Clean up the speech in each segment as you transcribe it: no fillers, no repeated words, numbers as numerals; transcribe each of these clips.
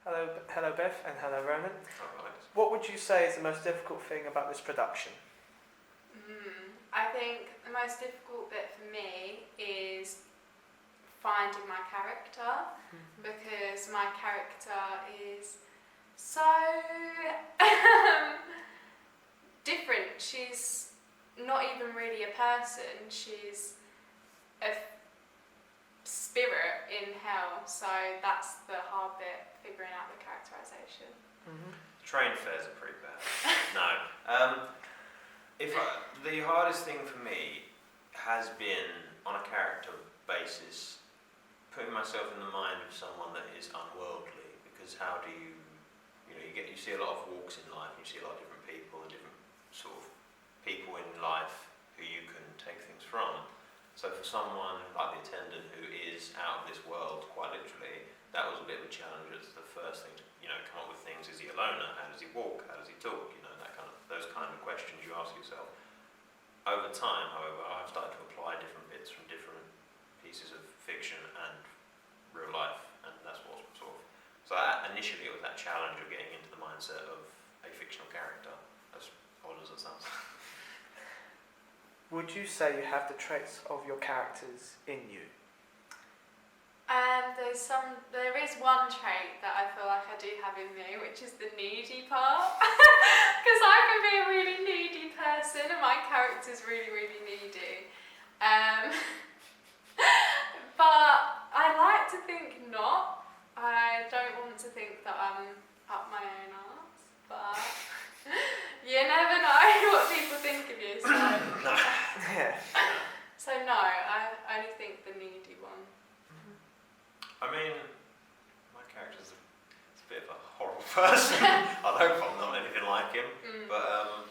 Hello Beth, and hello Ronan. Alright. What would you say is the most difficult thing about this production? I think the most difficult bit for me is finding my character, because my character is so different. She's not even really a person, she's a spirit in hell, so that's the hard bit, figuring out the characterisation. Train fares are pretty bad. No. The hardest thing for me has been, on a character basis, putting myself in the mind of someone that is unworldly, because how do you see a lot of walks in life, and you see a lot of different people and different sort of people in life who you can take things from. So for someone like the Attendant, who is out of this world, quite literally, that was a bit of a challenge. It's the first thing to, come up with things. Is he a loner? How does he walk? How does he talk? Those kind of questions you ask yourself. Over time, however, I've started to apply different bits from different pieces of fiction and real life, and that's what sort of... So initially it was that challenge of getting into the mindset of a fictional character, as odd as it sounds. Would you say you have the traits of your characters in you? There is one trait that I feel like I do have in me, which is the needy part. Because I can be a really needy person, and my character's really, really needy. But I like to think not. I don't want to think that I'm up my own arse, but you never know what people think of you. So, so no, I only think the needy one. I mean, my character's a bit of a horrible person. I hope I'm not anything like him. But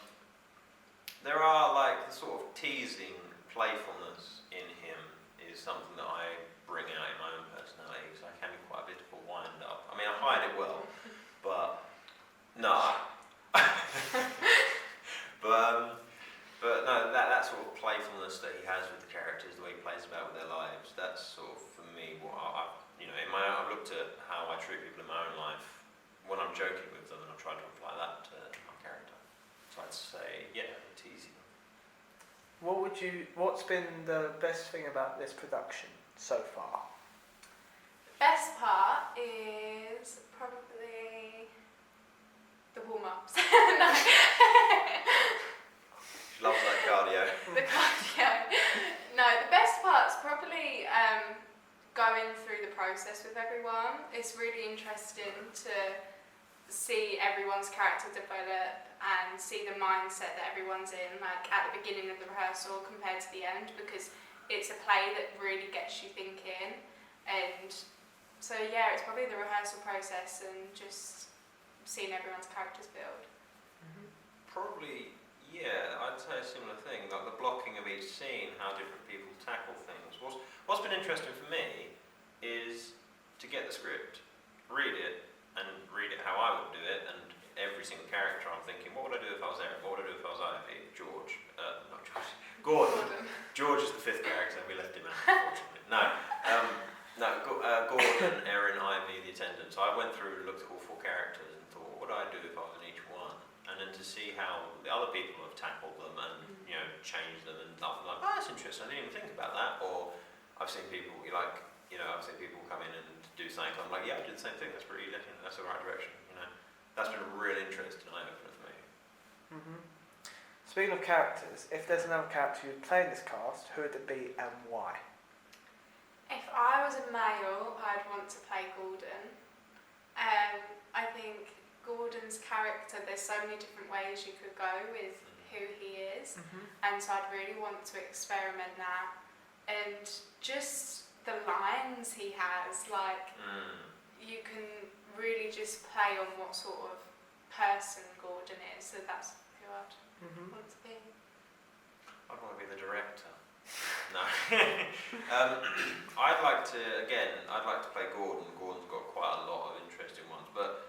there are the sort of teasing playfulness in him is something that I bring out in my own personality, because I can be quite a bit of a wind-up. I mean, I hide it well, but no. But no, that sort of playfulness that he has with the characters, the way he plays about with their lives, that's sort of, for me, what I've looked at how I treat people in my own life when I'm joking with them, and I've tried to apply that to my character. So I'd say, teasing. What's been the best thing about this production so far? The best part is probably the warm-ups. No. She loves that cardio. The cardio. No, the best part's probably going through the process with everyone. It's really interesting to see everyone's character develop and see the mindset that everyone's in, at the beginning of the rehearsal compared to the end, because it's a play that really gets you thinking. And so it's probably the rehearsal process and just seeing everyone's characters build. Probably, I'd say a similar thing, like the blocking of each scene, how different people tackle things. What's been interesting for me is to get the script, read it how I would do it, and every single character I'm thinking, what would I do if I was Erin? What would I do if I was Ivy? Gordon. George is the fifth character, we left him out, unfortunately. Gordon, Erin, Ivy, the Attendant. So I went through and looked at all four characters and thought, what would I do if I was in each one? And then to see how the other people have tackled them and changed them, and I'm like, oh, that's interesting, I didn't even think about that. Or I've seen people I've seen people come in and do something, I'm like, yeah, I did the same thing, that's the right direction. That's been a real interesting eye-opener for me. Speaking of characters, if there's another character you'd play in this cast, who would it be and why? If I was a male, I'd want to play Gordon. I think Gordon's character, there's so many different ways you could go with who he is, and so I'd really want to experiment that. And just the lines he has, you can really just play on what sort of person Gordon is, so that's who I'd want to be. I'd want to be the director. No. I'd like to play Gordon. Gordon's got quite a lot of interesting ones, but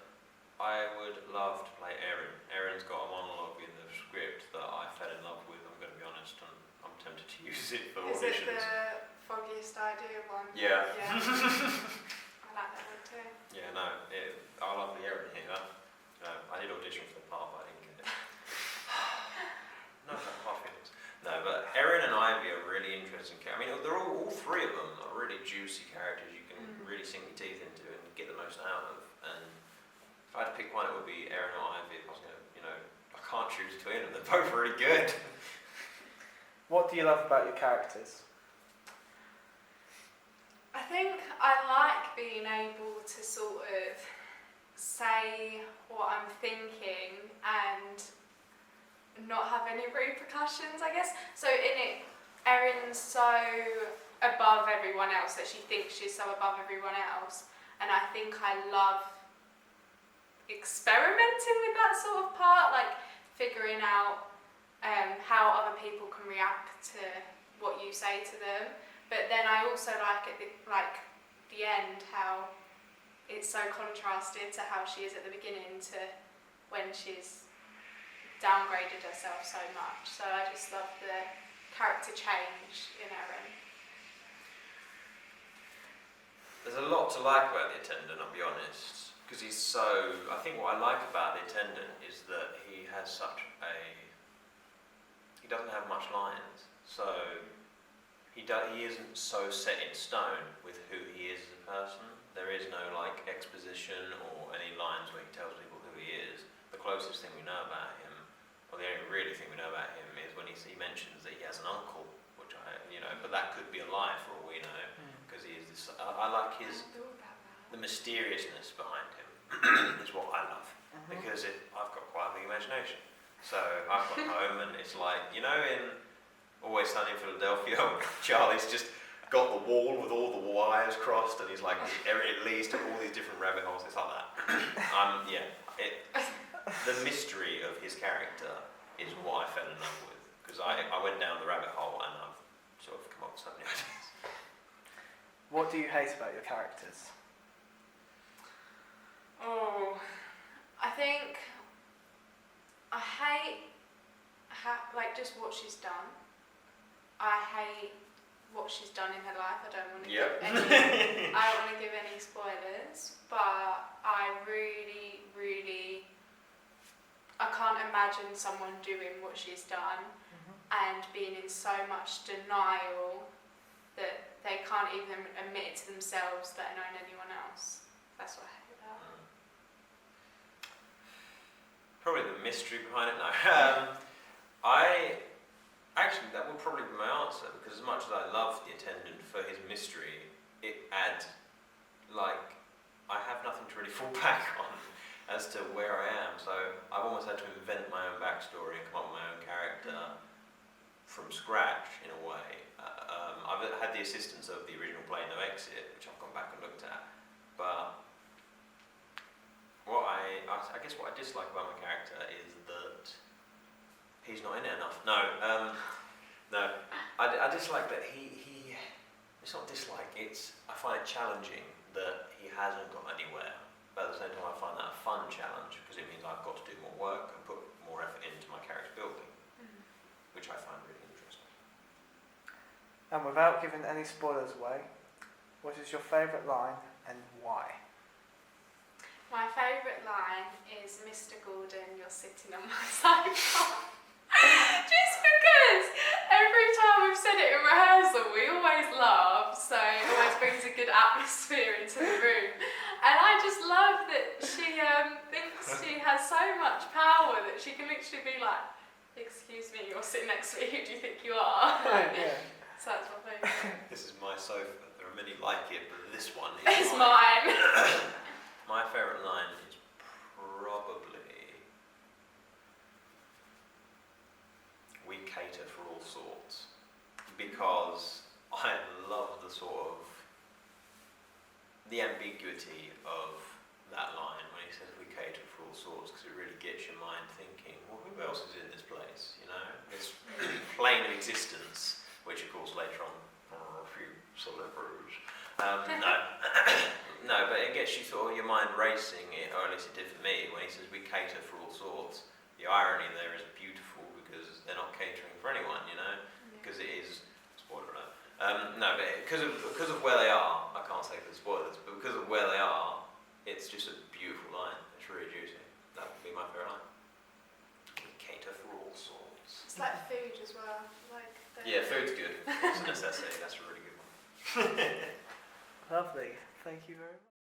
I would love to play Erin. Erin's got a monologue in the script that I fell in love with, I'm going to be honest, and I'm tempted to use it for auditions. Is it the foggiest idea one? Yeah. I like that one too. Yeah, You know, our lovely Erin here. I did audition for the part, but I didn't get it. No, hard feelings. No, but Erin and Ivy are really interesting characters. I mean, they're all three of them are really juicy characters you can really sink your teeth into and get the most out of. And if I had to pick one, it would be Erin or Ivy. If I was going to, I can't choose between them. They're both really good. What do you love about your characters? I think I like being able to sort of say what I'm thinking and not have any repercussions, I guess. So in it, Erin's so above everyone else that she thinks she's so above everyone else, and I think I love experimenting with that sort of part, like figuring out how other people can react to what you say to them. But then I also like at the end how it's so contrasted to how she is at the beginning to when she's downgraded herself so much. So I just love the character change in Erin. There's a lot to like about the Attendant, I'll be honest, because he's so. I think what I like about the Attendant is that he has such a. He doesn't have much lines, so he isn't so set in stone with who he is as a person. There is no exposition or any lines where he tells people who he is. The closest thing we know about him, or the only really thing we know about him, is when he mentions that he has an uncle, which but that could be a lie for all we know, because he is this. I like the mysteriousness behind him is what I love, because I've got quite a big imagination. So I've got home and it's like, in Always Sunny in Philadelphia, Charlie's just got the wall with all the wires crossed and he's like, it leads to all these different rabbit holes. It's like that. The mystery of his character is what I fell in love with, because I went down the rabbit hole and I've sort of come up with so many ideas. What do you hate about your characters? Oh, I think I hate just what she's done. I hate what she's done in her life. I don't want to give any spoilers, but I really, really, I can't imagine someone doing what she's done and being in so much denial that they can't even admit it to themselves, let alone anyone else. That's what I hate about it. Probably the mystery behind it. No, Actually, that would probably be my answer, because as much as I love the Attendant for his mystery, it adds, I have nothing to really fall back on as to where I am. So I've almost had to invent my own backstory and come up with my own character from scratch, in a way. I've had the assistance of the original play No Exit, which I've gone back and looked at. But I guess what I dislike about my character is that he's not in it enough. No. I dislike that he. It's not dislike. I find it challenging that he hasn't got anywhere. But at the same time, I find that a fun challenge, because it means I've got to do more work and put more effort into my character building, which I find really interesting. And without giving any spoilers away, what is your favourite line and why? My favourite line is, "Mr. Gordon, you're sitting on my sofa." Just because every time we've said it in rehearsal, we always laugh, so it always brings a good atmosphere into the room. And I just love that she thinks she has so much power that she can literally be like, "Excuse me, you're sitting next to me, who do you think you are?" So that's my favourite. This is my sofa. There are many like it, but this one is mine. My favourite line is probably, "We cater for all sorts," because I love the ambiguity of that line when he says "we cater for all sorts," because it really gets your mind thinking, well, who else is in this place, this plane of existence, which of course later on are a few celebrities. No, but it gets you your mind racing, or at least it did for me, when he says "we cater for all sorts." The irony there is beautiful, because they're not catering for anyone, because it is, spoiler alert. No, but because of where they are, I can't say for the spoilers, but because of where they are, it's it's just a beautiful line. It's really juicy. That would be my favourite line. We cater for all sorts. It's like food as well. Like Yeah, food's good. It's a necessity. That's a really good one. Lovely. Thank you very much.